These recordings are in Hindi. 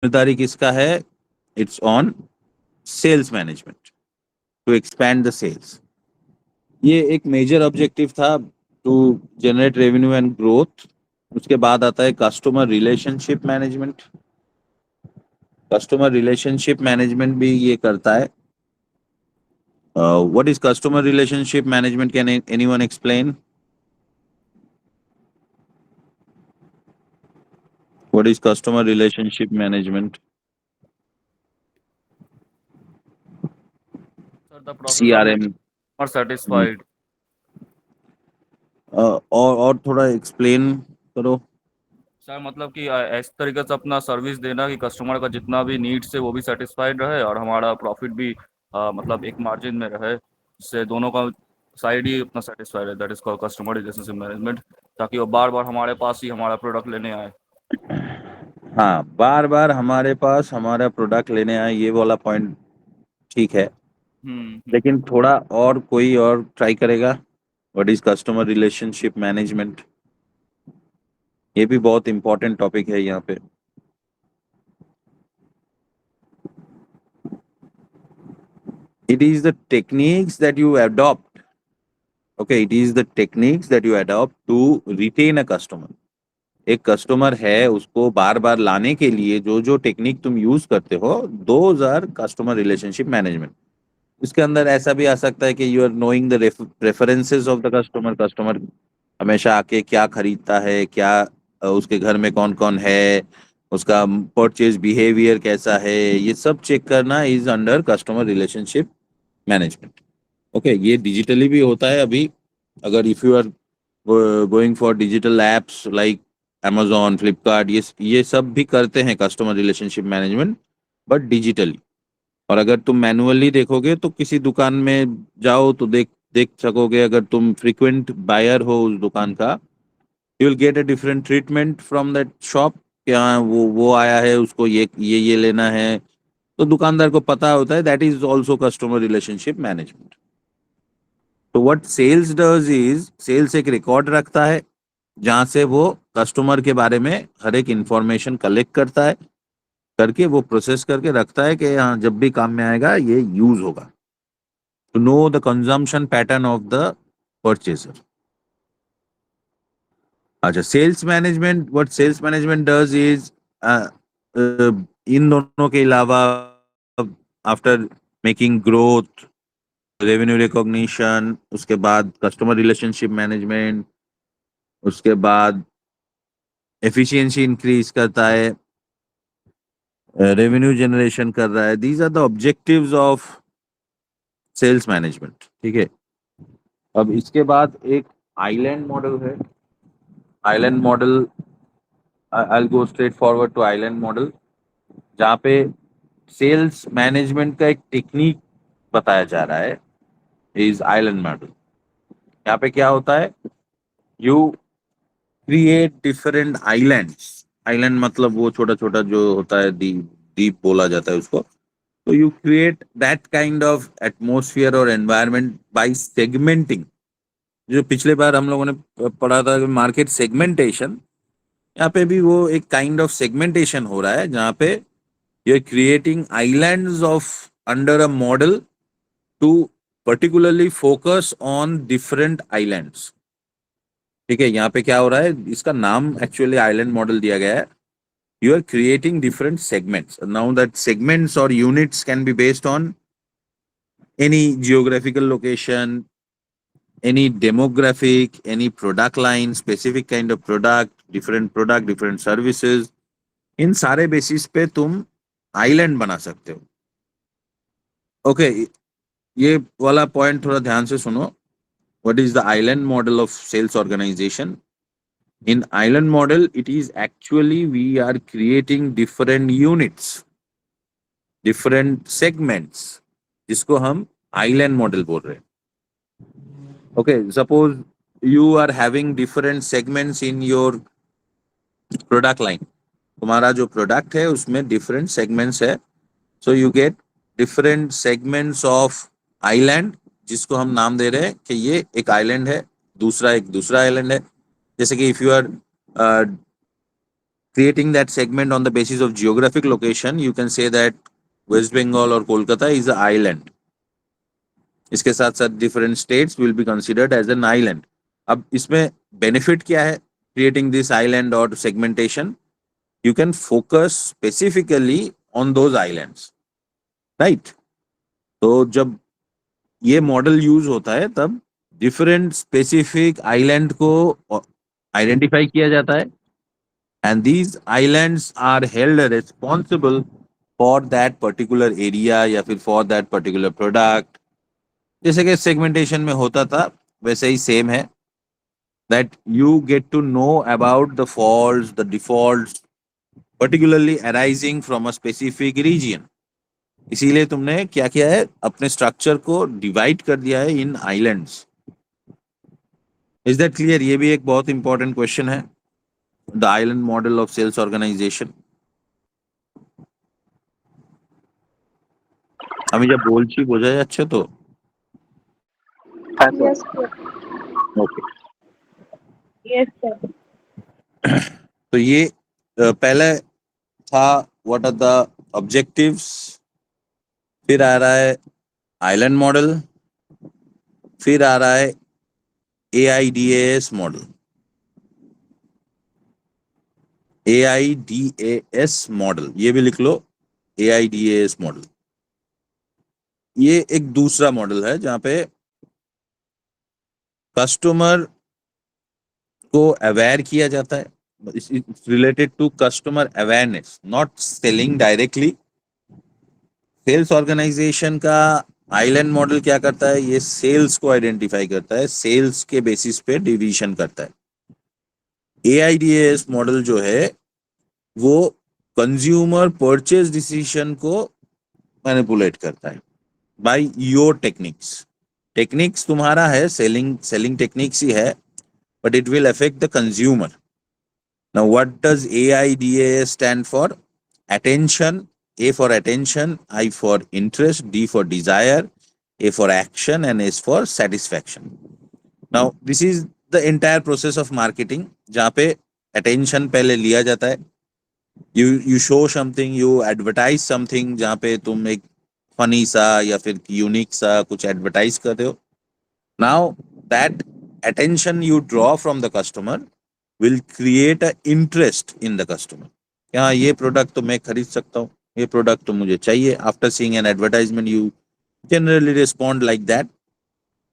जिम्मेदारी किसका है? It's on sales management to expand the sales. ये एक मेजर ऑब्जेक्टिव था to generate revenue and growth. उसके बाद आता है customer relationship management. Customer relationship management भी ये करता है। What is customer relationship management? Can anyone explain? What is customer relationship management? Sir, the process of making CRM। customer satisfied. और थोड़ा एक्सप्लेन करो। सर मतलब कि इस तरीके से अपना सर्विस देना कि कस्टमर का जितना भी नीड्स है वो भी सेटिस्फाइड रहे और हमारा प्रॉफिट भी मतलब एक मार्जिन में रहे, जिससे दोनों का साइड ही अपना सेटिस्फाइड है। That is called customer relationship management, ताकि वो बार बार हमारे पास ही हमारा प्रोडक्ट लेने आए। हाँ, बार बार हमारे पास हमारा प्रोडक्ट लेने आए, ये वाला पॉइंट ठीक है। हम्म। लेकिन थोड़ा और कोई और ट्राई करेगा? What is customer relationship management? ये भी बहुत इंपॉर्टेंट टॉपिक है यहाँ पे। It is the techniques that you adopt. Okay, it is the techniques that you adopt to retain a customer. एक कस्टमर है, उसको बार बार लाने के लिए जो जो टेक्निक तुम यूज करते हो, those are customer relationship management. इसके अंदर ऐसा भी आ सकता है कि you are knowing the preferences of the customer. Customer हमेशा आके क्या खरीदता है, क्या उसके घर में कौन कौन है, उसका परचेज बिहेवियर कैसा है, ये सब चेक करना is under customer relationship management. Okay, ये डिजिटली भी होता है अभी। अगर if you are going for digital apps like amazon, Flipkart, ये सब भी करते हैं customer relationship management, but digitally. और अगर तुम मैनुअली देखोगे तो किसी दुकान में जाओ तो देख देख सकोगे। अगर तुम फ्रिक्वेंट बायर हो उस दुकान का, you will get a different treatment from that shop. क्या वो आया है, उसको ये लेना है, तो दुकानदार को पता होता है। That is also customer relationship management. तो what sales does is, sales एक रिकॉर्ड रखता है जहां से वो कस्टमर के बारे में हर एक इंफॉर्मेशन कलेक्ट करता है, करके वो प्रोसेस करके रखता है कि हाँ जब भी काम में आएगा ये यूज होगा। To know the consumption pattern of the purchaser. अच्छा, sales management, what sales management does is, इन दोनों के अलावा after making growth, revenue recognition, उसके बाद कस्टमर रिलेशनशिप मैनेजमेंट, उसके बाद एफिशिएंसी इंक्रीज करता है, रेवेन्यू जनरेशन कर रहा है। These are the objectives of sales management. ठीक है। अब इसके बाद एक आइलैंड मॉडल है। Island model, I go straight forward to island model, जहाँ पे सेल्स मैनेजमेंट का एक टेक्निक बताया जा रहा है, इज आइलैंड मॉडल। यहाँ पे क्या होता है, you create different islands. Island मतलब वो छोटा छोटा जो होता है, द्वीप, द्वीप बोला जाता है उसको। तो you create that kind of atmosphere और एनवायरनमेंट बाय सेगमेंटिंग। जो पिछले बार हम लोगों ने पढ़ा था मार्केट सेगमेंटेशन, यहाँ पे भी वो एक काइंड ऑफ सेगमेंटेशन हो रहा है, जहाँ पे you are creating islands of under a model to particularly focus on different islands. ठीक है, यहाँ पे क्या हो रहा है, इसका नाम एक्चुअली आइलैंड मॉडल दिया गया है। You are creating different segments. Now that segments or units can be based on any geographical location, any demographic, any product line, specific kind of product, different services. इन सारे बेसिस पे तुम आइलैंड बना सकते हो। ओके, ये वाला पॉइंट थोड़ा ध्यान से सुनो। What is the island model of sales organisation? In island model, it is actually we are creating different units, different segments, जिसको हम आइलैंड मॉडल बोल रहे हैं। Okay, suppose you are having different segments in your product line. तुम्हारा जो प्रोडक्ट है उसमें डिफरेंट सेगमेंट्स है। So you get different segments of island, जिसको हम नाम दे रहे हैं कि ये एक आइलैंड है, दूसरा एक दूसरा आइलैंड है। जैसे कि if you are creating that segment on the basis of geographic location, you can say that West Bengal or Kolkata is an island. इसके साथ साथ different states will be considered as an island. अब इसमें benefit क्या है creating this island or segmentation? You can focus specifically on those islands, right? तो जब ये मॉडल यूज होता है तब डिफरेंट स्पेसिफिक आइलैंड को आइडेंटिफाई किया जाता है and these islands are held responsible for that particular area या फिर फॉर दैट पर्टिकुलर प्रोडक्ट. जैसे कि सेगमेंटेशन में होता था वैसे ही सेम है that you get to know about the faults the defaults particularly arising from a specific region. इसीलिए तुमने क्या किया है अपने स्ट्रक्चर को डिवाइड कर दिया है in islands. Is that clear? ये भी एक बहुत इंपॉर्टेंट क्वेश्चन है. The island model of sales organisation. আমি যা বলছি বোঝা যাচ্ছে তো? Yes, sir. Okay. Yes, sir. तो ये पहले था व्हाट आर द ऑब्जेक्टिव्स. फिर आ रहा है आइलैंड मॉडल. फिर आ रहा है AIDAS मॉडल. AIDAS मॉडल ये भी लिख लो. AIDAS मॉडल ये एक दूसरा मॉडल है जहां पे कस्टमर को अवेयर किया जाता है. Related to customer awareness, not selling directly. Sales organisation का आइलैंड मॉडल क्या करता है? ये सेल्स को आइडेंटिफाई करता है, सेल्स के बेसिस पे डिवीजन करता है. AIDAS मॉडल जो है वो कंज्यूमर परचेज डिसीजन को मैनिपुलेट करता है बाय योर टेक्निक्स. टेक्निक्स तुम्हारा है, सेलिंग टेक्निक्स ही है, but it will affect the consumer. Now, what does AIDAS stand for? Attention. A for attention, I for interest, D for desire, A for action, and S for satisfaction. Now, this is the entire process of marketing, जहाँ पे attention पहले लिया जाता है. You show something, you advertise something, जहाँ पे तुम एक funny सा या फिर unique सा कुछ advertise कर रहे हो. Now, that attention you draw from the customer will create a interest in the customer. हाँ ये प्रोडक्ट तो मैं खरीद सकता हूँ, ये प्रोडक्ट तो मुझे चाहिए. After seeing an advertisement you generally respond like that.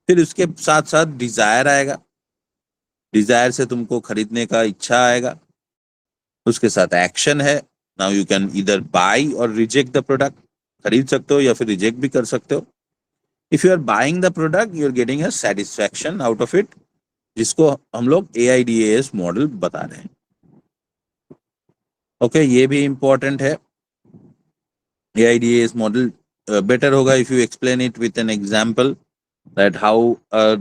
फिर उसके साथ साथ डिजायर आएगा. डिजायर से तुमको खरीदने का इच्छा आएगा. उसके साथ एक्शन है. नाउ यू कैन इधर बाय और रिजेक्ट द प्रोडक्ट. खरीद सकते हो या फिर रिजेक्ट भी कर सकते हो. If you are buying the product you are getting a satisfaction out of it, जिसको हम लोग AIDAS मॉडल बता रहे हैं. ओके ये भी इंपॉर्टेंट है. AIDAS मॉडल बेटर होगा if you explain it with an example that how a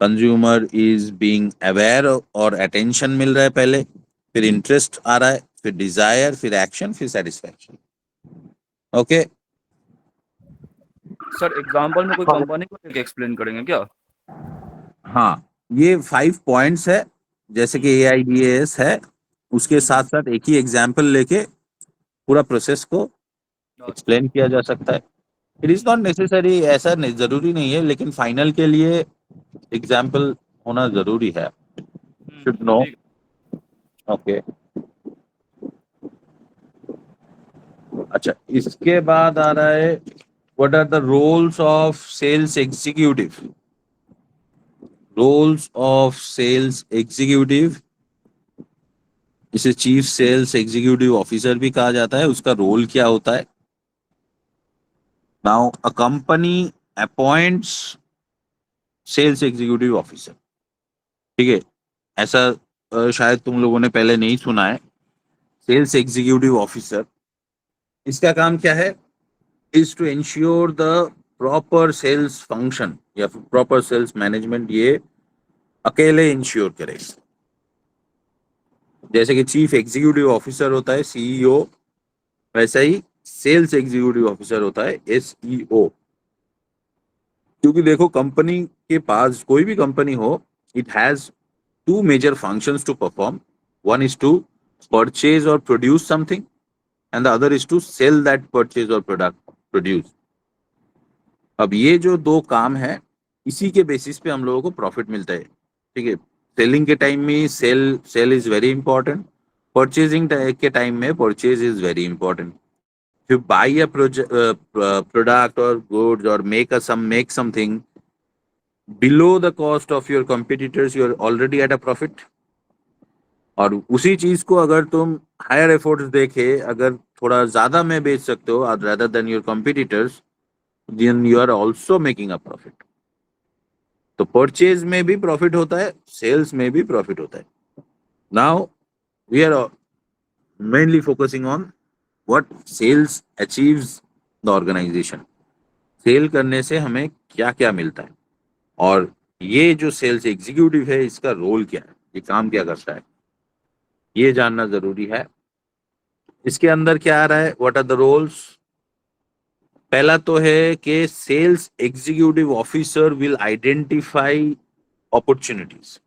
consumer is being aware और अटेंशन मिल रहा है पहले, फिर इंटरेस्ट आ रहा है, फिर डिजायर, फिर एक्शन, फिर सेटिस्फैक्शन. ओके सर एग्जांपल में कोई कंपनी को लेके एक्सप्लेन करेंगे क्या? हाँ ये 5 पॉइंट्स है जैसे कि AIDAS है, उसके साथ साथ एक ही एग्जाम्पल लेके पूरा प्रोसेस को एक्सप्लेन किया जा सकता है. इट इज नॉट नेसेसरी, ऐसा नहीं, जरूरी नहीं है, लेकिन फाइनल के लिए एग्जाम्पल होना जरूरी है. Should know. ओके अच्छा इसके बाद आ रहा है what are the roles of sales executive. Roles of sales executive, इसे चीफ सेल्स एग्जीक्यूटिव ऑफिसर भी कहा जाता है. उसका रोल क्या होता है? Now a company appoints sales executive officer. ठीक है, ऐसा शायद तुम लोगों ने पहले नहीं सुना है. सेल्स एग्जीक्यूटिव ऑफिसर इसका काम क्या है? Is to ensure the proper sales function या प्रॉपर सेल्स मैनेजमेंट. ये अकेले इंश्योर करे. जैसे कि चीफ एग्जीक्यूटिव ऑफिसर होता है CEO, वैसा ही सेल्स एग्जीक्यूटिव ऑफिसर होता है SEO. क्योंकि देखो कंपनी के पास कोई भी कंपनी हो, it has 2 major functions to perform. One is to purchase or produce something, and the other is to sell that purchase or product produce. अब ये जो दो काम है, इसी के बेसिस पे हम लोगों को प्रॉफिट मिलता है, ठीक है। सेलिंग के टाइम में sale is very important, purchasing के टाइम में purchase is very important. If you buy a product or goods or make something below the cost of your competitors, you are already at a profit. और उसी चीज को अगर तुम हायर एफर्ट्स देके अगर थोड़ा ज्यादा में बेच सकते हो rather than your competitors, then you are also making a profit. तो परचेज में भी प्रॉफिट होता है, सेल्स में भी प्रॉफिट होता है. Now we are mainly focusing on what sales achieves the organisation. Sale करने से हमें क्या क्या मिलता है, और ये जो सेल्स एग्जीक्यूटिव है इसका रोल क्या है, ये काम क्या करता है, ये जानना जरूरी है. इसके अंदर क्या आ रहा है, व्हाट आर द रोल्स. पहला तो है कि sales executive officer will identify opportunities.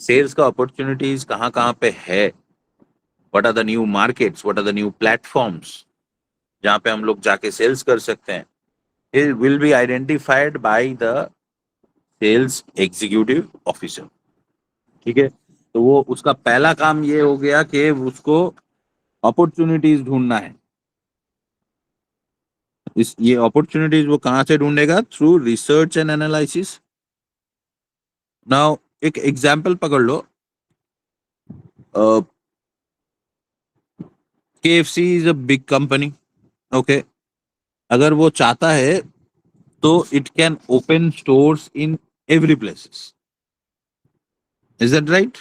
Sales का अपॉर्चुनिटीज कहाँ कहाँ पे है, what are the new markets, what are the new platforms जहाँ पे हम लोग जाके सेल्स कर सकते हैं. It will be identified by the sales executive officer. ठीक है, तो वो उसका पहला काम ये हो गया कि उसको अपॉर्चुनिटीज ढूंढना है. ये अपॉर्चुनिटीज वो कहाँ से ढूंढेगा, through research and analysis. Now एक एग्जांपल पकड़ लो, KFC is a big company. Okay, अगर वो चाहता है तो it can open stores in every places. Is that right?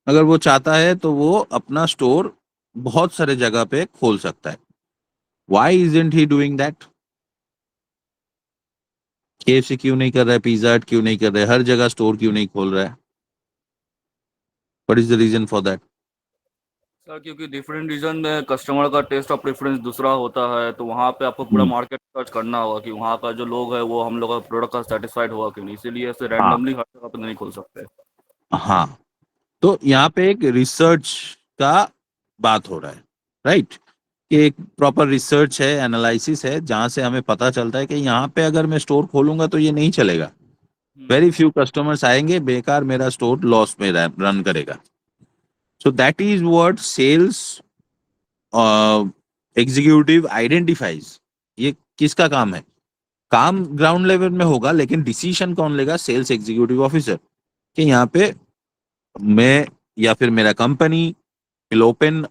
अगर वो चाहता है तो वो अपना स्टोर बहुत सारे जगह पे खोल सकता है. Why isn't he doing that? KFC क्यों नहीं कर रहा है, पिज्जा हट क्यों नहीं कर रहा है, हर जगह स्टोर क्यों नहीं खोल रहा है? What is the reason for that? Sir क्योंकि डिफरेंट रीजन में कस्टमर का टेस्ट और प्रेफरेंस दूसरा होता है, तो वहाँ पे आपको पूरा मार्केट सर्च करना होगा कि वहाँ का जो लोग है वो हम लोग का प्रोडक्ट का सेटिस्फाइड हुआ कि नहीं. इसीलिए ऐसे हाँ रैंडमली हर जगह पे नहीं खोल सकते. हाँ, तो यहाँ पे एक रिसर्च का बात हो रहा है, राइट? कि एक प्रॉपर रिसर्च है, एनालिसिस है, जहां से हमें पता चलता है कि यहाँ पे अगर मैं स्टोर खोलूंगा तो ये नहीं चलेगा, वेरी फ्यू कस्टमर्स आएंगे, बेकार मेरा स्टोर लॉस में रन करेगा. So that is what sales executive identifies. ये किसका काम है? काम ग्राउंड लेवल में होगा, लेकिन डिसीजन कौन लेगा? Sales executive officer. कि यहाँ पे मैं या फिर मेरा company will open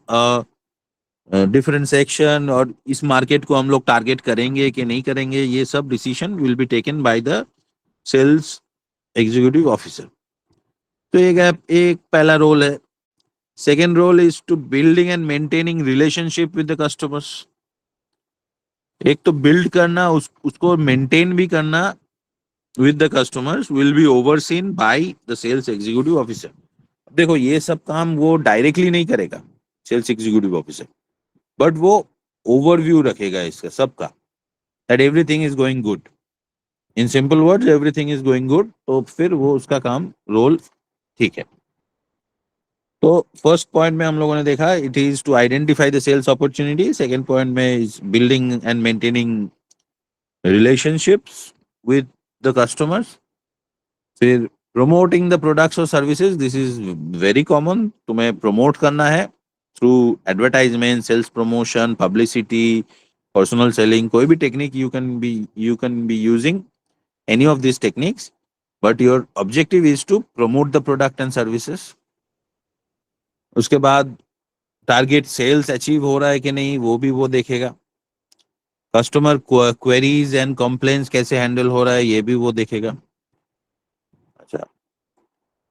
different section, और इस मार्केट को हम लोग टारगेट करेंगे कि नहीं करेंगे, ये सब decision will be taken by the sales executive officer. तो एक पहला रोल है. Second role is to building and maintaining relationship with the customers. एक तो बिल्ड करना, उसको मेंटेन भी करना with the customers will be overseen by the sales executive officer. देखो ये सब काम वो डायरेक्टली नहीं करेगा सेल्स एग्जीक्यूटिव ऑफिसर, बट वो ओवरव्यू रखेगा इसका सबका, that everything is going good. In simple words, everything is going good. तो फिर वो उसका काम रोल ठीक है. तो फर्स्ट पॉइंट में हम लोगों ने देखा it is to identify the sales opportunity. Second point में is building and maintaining relationships with the customers. फिर प्रमोटिंग द प्रोडक्ट्स और services. This is very common. तुम्हें प्रमोट करना है through advertisement, sales promotion, publicity, personal selling, कोई भी technique you can be using any of these techniques, but your objective is to promote the product and services. उसके बाद टारगेट सेल्स अचीव हो रहा है कि नहीं वो भी वो देखेगा. कस्टमर क्वेरीज एंड कंप्लेंट्स कैसे हैंडल हो रहा है ये भी वो देखेगा. अच्छा,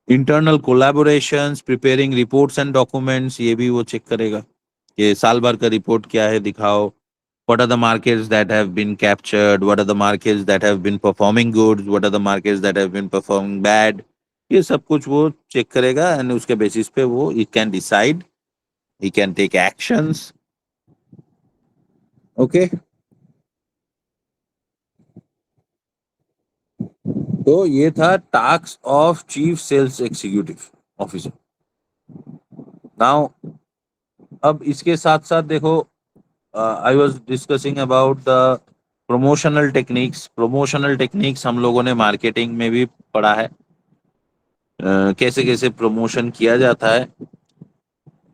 internal collaborations, preparing reports and documents, ये भी वो चेक करेगा कि साल भर का रिपोर्ट क्या है, दिखाओ. What are the markets that have been captured? What are the markets that have been performing good? What are the markets that have been performing bad? ये सब कुछ वो चेक करेगा, एंड उसके बेसिस पे वो he can decide, he can take actions. Okay, तो ये था task of chief sales executive officer. Now अब इसके साथ साथ देखो, I was discussing about the promotional techniques. Promotional techniques हम लोगों ने मार्केटिंग में भी पढ़ा है, कैसे कैसे प्रमोशन किया जाता है।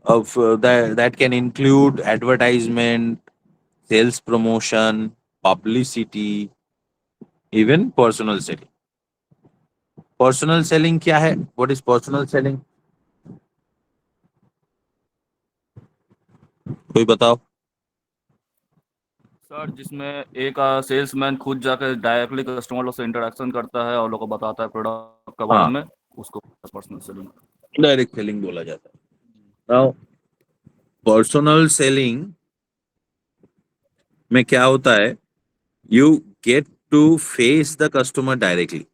of that can include advertisement, sales promotion, publicity, even personal selling. Personal selling क्या है? What is personal selling? कोई बताओ। सर जिसमें एक सेल्समैन खुद जाकर डायरेक्टली कस्टमर लोग से इंटरेक्शन करता है और लोग को बताता है प्रोडक्ट के बारे हाँ, में, उसको पर्सनल सेलिंग। डायरेक्ट सेलिंग बोला जाता है। Now, पर्सनल सेलिंग में क्या होता है? You get to face the customer directly.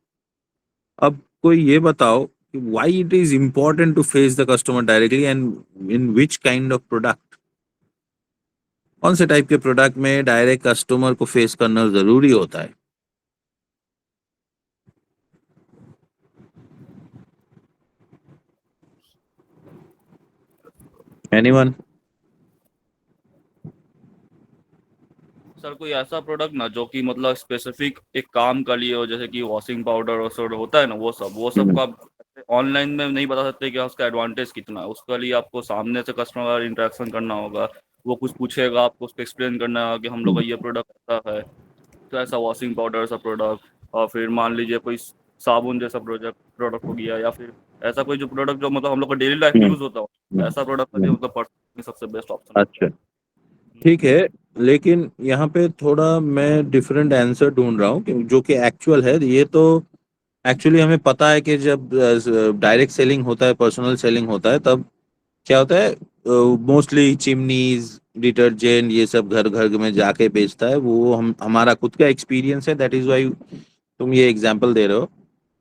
अब कोई ये बताओ कि why it is important to face the customer directly and in which kind of product. कौन से टाइप के प्रोडक्ट में डायरेक्ट कस्टमर को फेस करना जरूरी होता है? एनीवन? सर कोई ऐसा प्रोडक्ट ना जो कि मतलब स्पेसिफिक एक काम का लिए हो, जैसे कि वॉशिंग पाउडर और सो होता है ना, वो सब का ऑनलाइन में नहीं बता सकते कि उसका एडवांटेज कितना है। उसके लिए आपको सामने से कस्टमर इंटरेक्शन करना होगा, वो कुछ पूछेगा, आपको उसको एक्सप्लेन करना होगा कि हम लोग का ये प्रोडक्ट ऐसा है। तो ऐसा वॉशिंग पाउडर सा प्रोडक्ट, और फिर मान लीजिए कोई साबुन जैसा प्रोजेक्ट प्रोडक्ट हो गया, या फिर ऐसा कोई जो प्रोडक्ट जो मतलब हम लोग का डेली लाइफ में यूज होता हो, ऐसा प्रोडक्ट का लिए मतलब पर्सनली सबसे बेस्ट ऑप्शन रहता अच्छा, ठीक है। लेकिन यहाँ पे थोड़ा मैं डिफरेंट आंसर ढूंढ रहा हूँ कि जो कि एक्चुअल है। ये तो एक्चुअली हमें पता है कि जब डायरेक्ट सेलिंग होता है, पर्सनल सेलिंग होता है, तब क्या होता है? मोस्टली चिमनीज, डिटर्जेंट, ये सब घर घर में जाके बेचता है वो। हम हमारा खुद का एक्सपीरियंस है, दैट इज वाई तुम ये एग्जांपल दे रहे हो।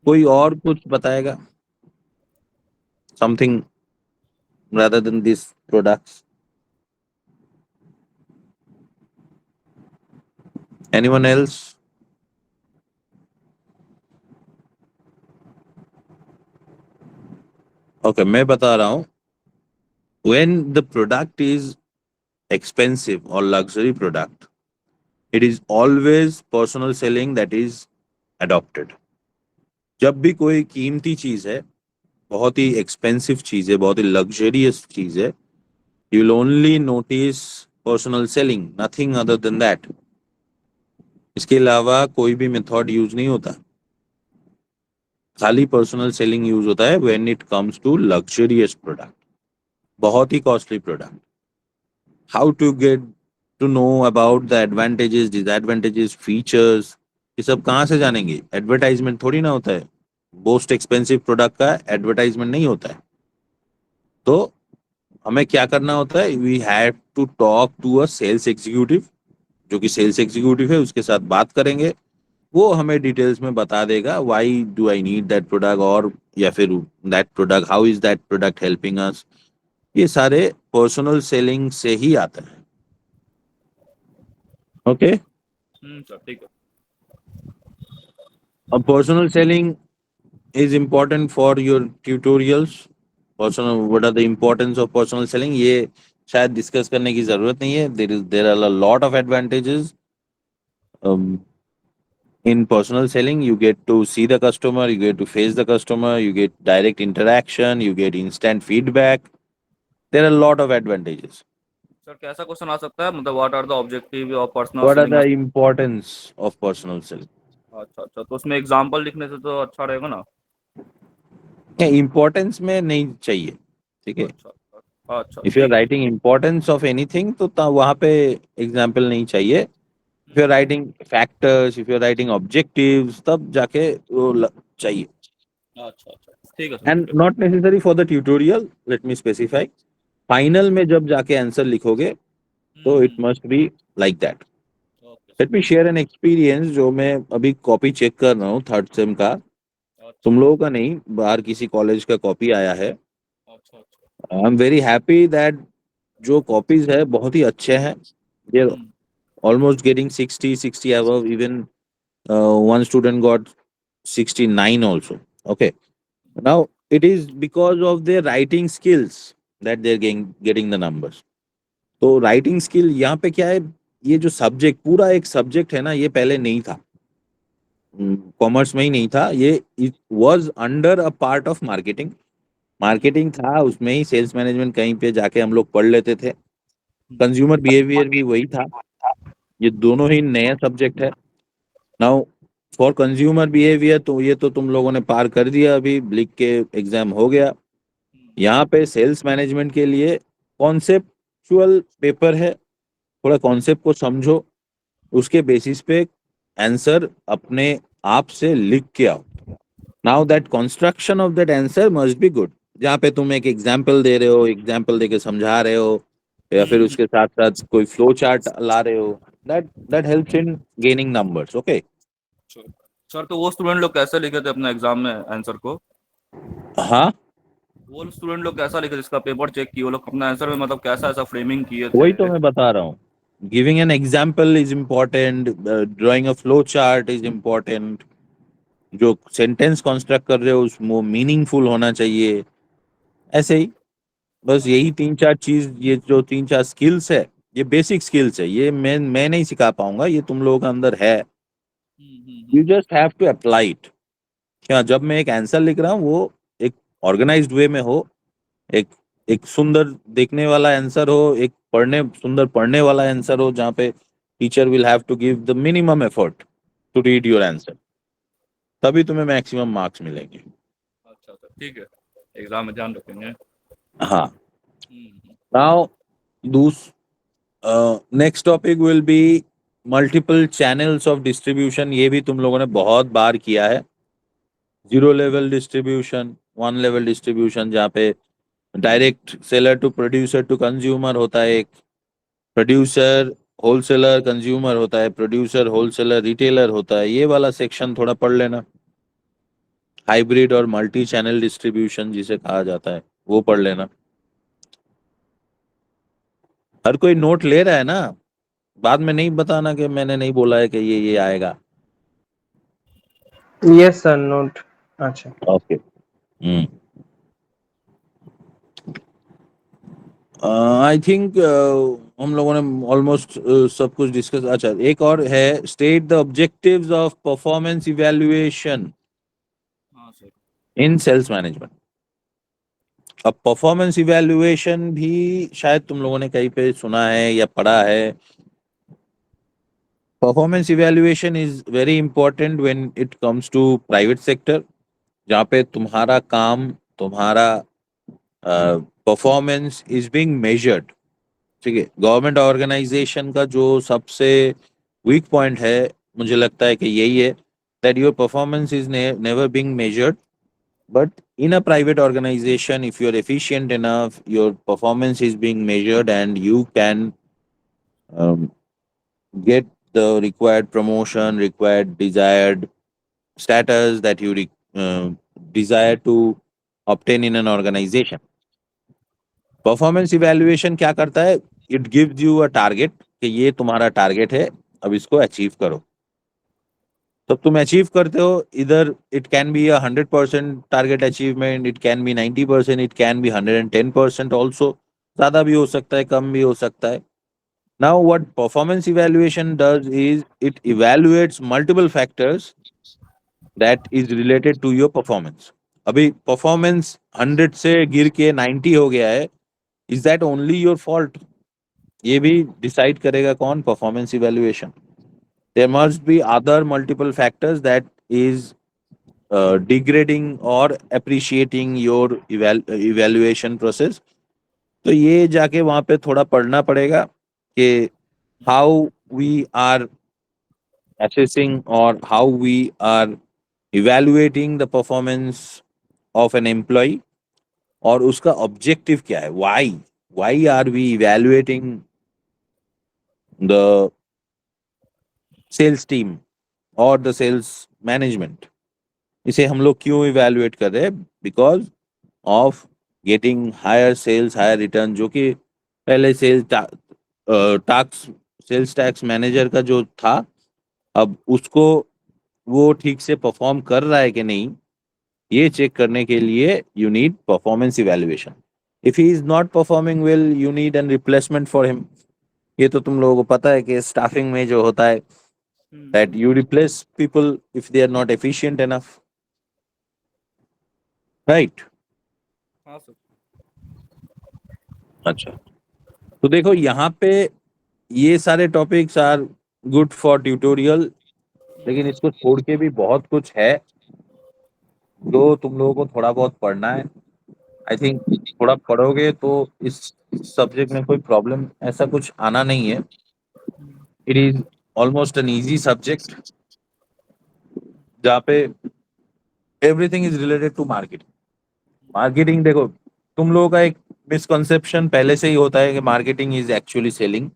कोई और कुछ बताएगा? Something rather than these products? Anyone else? Okay, मैं बता रहा हूँ। When the product is expensive or luxury product, it is always personal selling that is adopted. जब भी कोई कीमती चीज है, बहुत ही एक्सपेंसिव चीज है, बहुत ही लग्जरियस चीज है, you will only notice personal selling, nothing other than that. इसके अलावा कोई भी मेथड यूज नहीं होता, खाली पर्सनल सेलिंग यूज होता है when it comes to luxurious product, बहुत ही costly product. How to get to know about the advantages, disadvantages, features, ये सब कहाँ से जानेंगे? एडवर्टाइजमेंट थोड़ी ना होता है। मोस्ट एक्सपेंसिव प्रोडक्ट का एडवर्टाइजमेंट नहीं होता है। तो हमें क्या करना होता है? We have to talk to a sales executive. जो कि सेल्स एग्जीक्यूटिव है, उसके साथ बात करेंगे, वो हमें डिटेल्स में बता देगा why do I need that product, और या फिर that product, how is that product helping us. ये सारे पर्सनल सेलिंग से ही आता है। ओके, सर ठीक है। अब personal selling is important for your tutorials. Personal, what are the importance of personal selling? ये शायद डिस्कस करने की जरूरत नहीं है। There are a lot of advantages. In personal selling, you get to see the customer, you get to face the customer, you get direct interaction, you get instant feedback. There are a lot of advantages. Sir कैसा क्वेश्चन आ सकता है, मतलब what are the objective of personal What are selling? the importance of personal selling? अच्छा अच्छा, तो उसमें एग्जांपल लिखने से तो अच्छा रहेगा ना। इम्पोर्टेंस में नहीं चाहिए, ठीक है। अच्छा अच्छा अच्छा, इफ यू आर ठीक है। राइटिंग इम्पोर्टेंस ऑफ एनीथिंग तो वहां पे एग्जाम्पल नहीं चाहिए। If you are writing factors, if you are writing objectives, तब जाके वो चाहिए। अच्छा अच्छा, ठीक है सर, एंड ठीक है। Not necessary for the tutorial, let me specify. Final में जब जाके आंसर लिखोगे तो it hmm, must be like that. Okay let me sir. Share an experience जो मैं अभी कॉपी चेक कर रहा हूँ, थर्ड सेम का। अच्छा तुम लोगों का नहीं, बाहर किसी कॉलेज का कॉपी आया है। अच्छा अच्छा। I am very happy that जो कॉपीज है बहुत ही अच्छे हैं। They are hmm, almost getting 60 above, even one student got 69 also. Okay, now it is because of their writing skills. that they're getting the numbers. तो राइटिंग स्किल यहाँ पे क्या है, ये जो सब्जेक्ट पूरा एक सब्जेक्ट है ना, ये पहले नहीं था, कॉमर्स में ही नहीं था ये. It was under a part of marketing. Marketing था, उसमें ही सेल्स मैनेजमेंट कहीं पे जाके हम लोग पढ़ लेते थे. कंज्यूमर बिहेवियर भी वही था. ये दोनों ही नया सब्जेक्ट है. नाउ फॉर कंज्यूमर बिहेवियर तो ये तो तुम लोगों ने पार कर दिया, अभी लिख के एग्जाम हो गया. यहाँ पे सेल्स मैनेजमेंट के लिए कॉन्सेप्चुअल पेपर है. थोड़ा कॉन्सेप्ट को समझो, उसके बेसिस पे आंसर अपने आप से लिख के आओ. Now that construction of that answer must be good. जहाँ पे तुम एक एग्जाम्पल दे रहे हो, एग्जाम्पल दे के समझा रहे हो, या फिर उसके साथ साथ कोई फ्लो चार्ट ला रहे हो, that that helps in gaining numbers. Okay. Sir तो वो स्टूडेंट लोग कैसे लिखे थे अपने एग्जाम में आंसर को? हाँ, वो स्टूडेंट लोग कैसा लिखे, जिसका पेपर चेक किए वो लोग अपना आंसर में मतलब कैसा ऐसा फ्रेमिंग किए वही थे? तो मैं बता रहा हूँ. Giving an example is important, drawing a flow chart is important. जो सेंटेंस कंस्ट्रक्ट कर रहे हो उसमें मीनिंगफुल होना चाहिए. ऐसे ही बस यही तीन चार चीज, ये जो तीन चार स्किल्स है, ये बेसिक स्किल्स है. ये मैं नहीं सिखा पाऊंगा, ये तुम लोगों के अंदर है. You just have to apply it. क्या जब मैं एक आंसर लिख रहा हूँ वो एक ऑर्गेनाइज्ड वे में हो, एक एक सुंदर देखने वाला आंसर हो, एक सुंदर पढ़ने वाला आंसर हो, जहाँ पे teacher will have to give the minimum effort to read your answer, तभी तुम्हें मैक्सिमम मार्क्स मिलेंगे. अच्छा सर, ठीक है, एग्जाम में ध्यान रखेंगे. हाँ. Now this next topic will be multiple channels of distribution. ये भी तुम लोगों ने बहुत बार किया है. Zero level distribution, one level distribution, जहाँ पे direct seller to producer to consumer होता है, एक प्रोड्यूसर होलसेलर कंज्यूमर होता है, प्रोड्यूसर होलसेलर रिटेलर होता है. ये वाला सेक्शन थोड़ा पढ़ लेना. हाइब्रिड और मल्टी चैनल डिस्ट्रीब्यूशन जिसे कहा जाता है, वो पढ़ लेना. हर कोई नोट ले रहा है ना? बाद में नहीं बताना कि मैंने नहीं बोला है कि ये आएगा. Yes sir, note. अच्छा. ओके. आई थिंक हम लोगों ने ऑलमोस्ट सब कुछ डिस्कस. अच्छा, एक और है, state the objectives of performance evaluation हाँ सर. इन सेल्स मैनेजमेंट. अब परफॉर्मेंस इवैल्यूएशन भी शायद तुम लोगों ने कहीं पे सुना है या पढ़ा है. Performance evaluation is very important when it comes to private sector, जहाँ पे तुम्हारा काम, तुम्हारा परफॉर्मेंस इज बीइंग मेजर्ड. ठीक है. गवर्नमेंट ऑर्गेनाइजेशन का जो सबसे वीक पॉइंट है, मुझे लगता है कि यही है, that your performance is never being measured. But in a private organization, if you're efficient enough, your performance is being measured and you can um, get the required promotion, required desired status that you desire to obtain in an organization. Performance evaluation क्या करता है? It gives you a target कि ये तुम्हारा टारगेट है, अब इसको अचीव करो. तब तुम अचीव करते हो, इधर it can be 100% target achievement, it can be 90%, it can be 110% also. ज्यादा भी हो सकता है, कम भी हो सकता है. Now what performance evaluation does is it evaluates multiple factors that is related to your performance. अभी परफॉर्मेंस 100 से गिर के 90 हो गया है, is that only your fault? ये भी डिसाइड करेगा कौन? Performance evaluation. There must be other multiple factors that is degrading or appreciating your evaluation process. तो ये जाके वहाँ पे थोड़ा पढ़ना पड़ेगा कि how we are assessing or how we are evaluating the performance of an employee, और उसका objective क्या है. Why are we evaluating the sales team or the sales management? इसे हम लोग क्यों इवैल्यूएट कर रहे हैं? Because of getting higher sales, higher return. जो कि पहले सेल्स टैक्स मैनेजर का जो था, अब उसको वो ठीक से परफॉर्म कर रहा है कि नहीं, ये चेक करने के लिए you need performance evaluation. If he is not performing well, you need an replacement for him. ये तो तुम लोगों को पता है कि स्टाफिंग में जो होता है that you replace people if they are not efficient enough, right? हाँ सर। अच्छा, तो देखो यहाँ पे ये सारे topics are good for tutorial, लेकिन इसको छोड़ के भी बहुत कुछ है जो तुम लोगों को थोड़ा बहुत पढ़ना है। आई थिंक थोड़ा पढ़ोगे तो इस सब्जेक्ट में कोई प्रॉब्लम ऐसा कुछ आना नहीं है। It is almost an easy subject जहाँ पे everything is related to marketing. Marketing देखो, तुम लोगों का एक मिसकंसेप्शन पहले से ही होता है कि marketing is actually selling.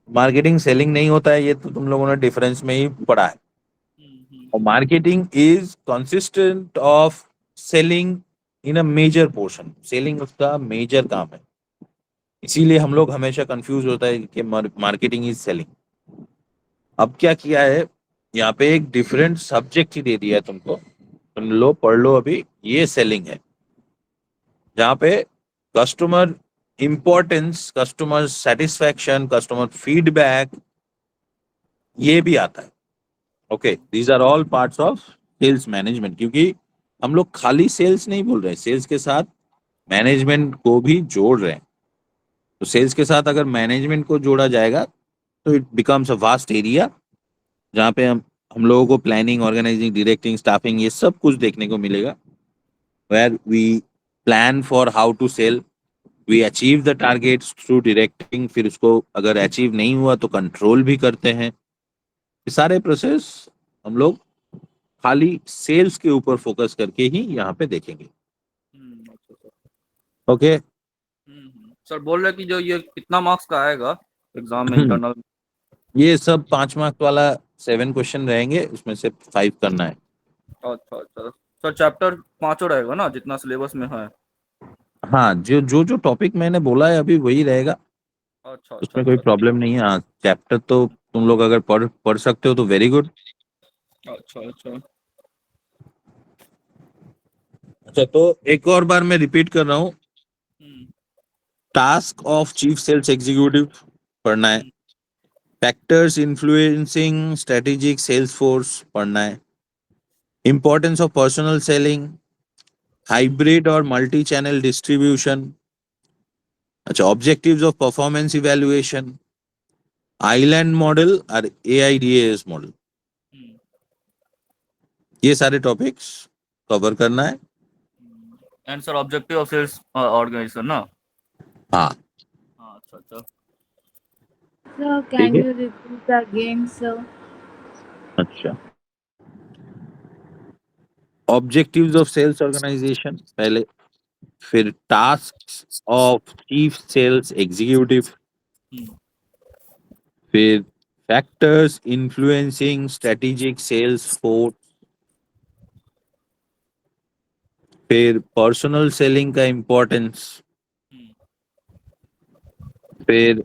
Marketing selling नहीं होता है, ये तो तुम लोगों ने डिफरेंस में ही पढ़ा है। और marketing is consistent of selling in a major portion. Selling उसका मेजर काम है, इसीलिए हम लोग हमेशा कंफ्यूज होता है कि मार्केटिंग इज सेलिंग। अब क्या किया है, यहाँ पे एक डिफरेंट सब्जेक्ट ही दे दिया है तुमको, तुम लो पढ़ लो अभी। ये सेलिंग है जहाँ पे customer importance, customer satisfaction, customer feedback ये भी आता है। Okay, these are all parts of sales management. क्योंकि हम लोग खाली सेल्स नहीं बोल रहे हैं, सेल्स के साथ मैनेजमेंट को भी जोड़ रहे हैं। तो सेल्स के साथ अगर मैनेजमेंट को जोड़ा जाएगा तो it becomes a vast area जहाँ पे हम लोगों को प्लानिंग, ऑर्गेनाइजिंग, डायरेक्टिंग, स्टाफिंग ये सब कुछ देखने को मिलेगा। Where we plan for how to sell, we achieve the targets through directing, फिर उसको अगर अचीव नहीं हुआ तो कंट्रोल भी करते हैं। ये सारे प्रोसेस हम लोग खाली सेल्स के ऊपर फोकस करके ही यहाँ पे देखेंगे। अच्छा सर। ओके, सर बोल रहे कि जो ये कितना मार्क्स का आएगा एग्जाम में इंटरनल? ये सब 5 मार्क्स वाला 7 क्वेश्चन रहेंगे, उसमें से 5 करना है। अच्छा अच्छा सर, चैप्टर 5 रहेगा ना जितना सिलेबस में है? हाँ, जो टॉपिक मैंने बोला है अभी वही रहेगा, अच्छा अच्छा उसमें कोई अच्छा प्रॉब्लम नहीं है। हाँ, चैप्टर तो तुम लोग अगर पढ़ सकते हो तो वेरी गुड। अच्छा अच्छा। अच्छा, तो एक और बार मैं रिपीट कर रहा हूँ। Task of chief sales executive पढ़ना है, factors influencing strategic sales force पढ़ना है, importance of personal selling, hybrid और मल्टी चैनल डिस्ट्रीब्यूशन, अच्छा, objectives of performance evaluation, island model और AIDAS मॉडल, ये सारे टॉपिक्स कवर करना है। And sir objective of sales organisation ना? हाँ, हाँ अच्छा अच्छा। Sir, ठीक can है। you repeat again, sir? अच्छा, ऑब्जेक्टिव्स ऑफ सेल्स ऑर्गेनाइजेशन पहले, फिर task of chief sales executive, फिर factors influencing strategic sales force, फिर पर्सनल सेलिंग का इम्पोर्टेंस, फिर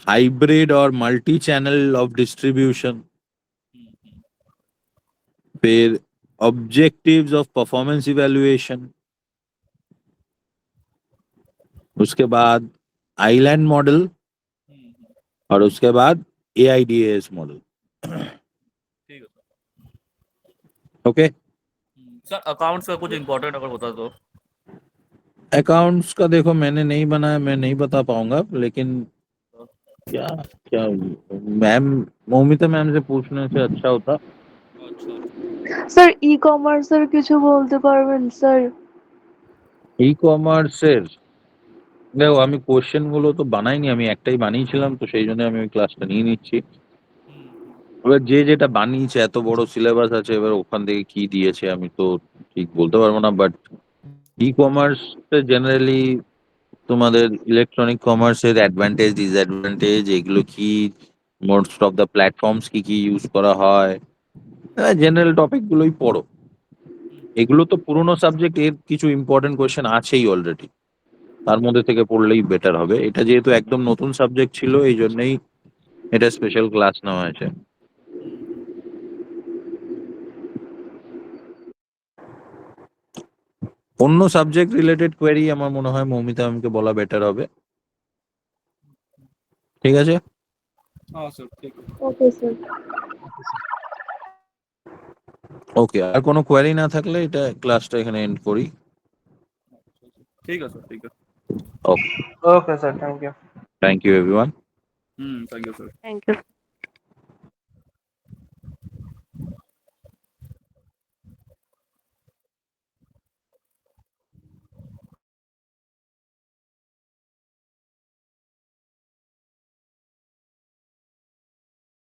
हाइब्रिड और मल्टी चैनल ऑफ डिस्ट्रीब्यूशन, फिर ऑब्जेक्टिव्स ऑफ परफॉर्मेंस इवैल्यूएशन, उसके बाद आइलैंड मॉडल और उसके बाद AIDAS मॉडल। ठीक है सर। ओके, सर अकाउंट्स का कुछ इम्पोर्टेंट अगर होता तो? अकाउंट्स का देखो मैंने नहीं बनाया, मैं नहीं बता पाऊंगा, लेकिन क्या क्या मैम, मौमिता मैम से पूछने से अच्छा होता। अच्छा স্যার ই-কমার্সের কিছু বলতে পারবেন স্যার? ই-কমার্সের দেখো, আমি কোশ্চেন গুলো তো বানাইনি, আমি একটাই বানিয়েছিলাম, তো সেই জন্য আমি ওই ক্লাসটা নিয়ে নিচ্ছি। এবার যে যেটা বানিয়েছে, এত বড় সিলেবাস আছে, এবার ওখান থেকে কি দিয়েছে আমি তো ঠিক বলতে পারবো না। বাট ই-কমার্স জেনারেলি তোমাদের ইলেকট্রনিক কমার্সের অ্যাডভান্টেজ, ডিসঅ্যাডভান্টেজ এগুলো কি, মোস্ট অফ দ্য প্ল্যাটফর্মস কি কি ইউজ করা হয়, জেনারেল টপিক গুলোই পড়ো। এগুলো তো পুরোনো সাবজেক্ট, এর কিছু ইম্পর্টেন্ট কোয়েশ্চেন আছেই অলরেডি, তার মধ্যে থেকে পড়লেই বেটার হবে। এটা যেহেতু একদম নতুন সাবজেক্ট ছিল, এই জন্যই এটা স্পেশাল ক্লাস নেওয়া হয়েছে। অন্য সাবজেক্ট রিলেটেড কোয়েরি আমার মনে হয় মৌমিতা ম্যামকে বলা বেটার হবে। ঠিক আছে, हाँ सर ठीक है। Okay sir. ওকে। আর কোনো কোয়েরি না থাকলে এটা ক্লাসটা এখানে এন্ড করি। ठीक है सर ठीक है। Okay, okay sir, thank you. Thank you everyone. Thank you sir. Thank you.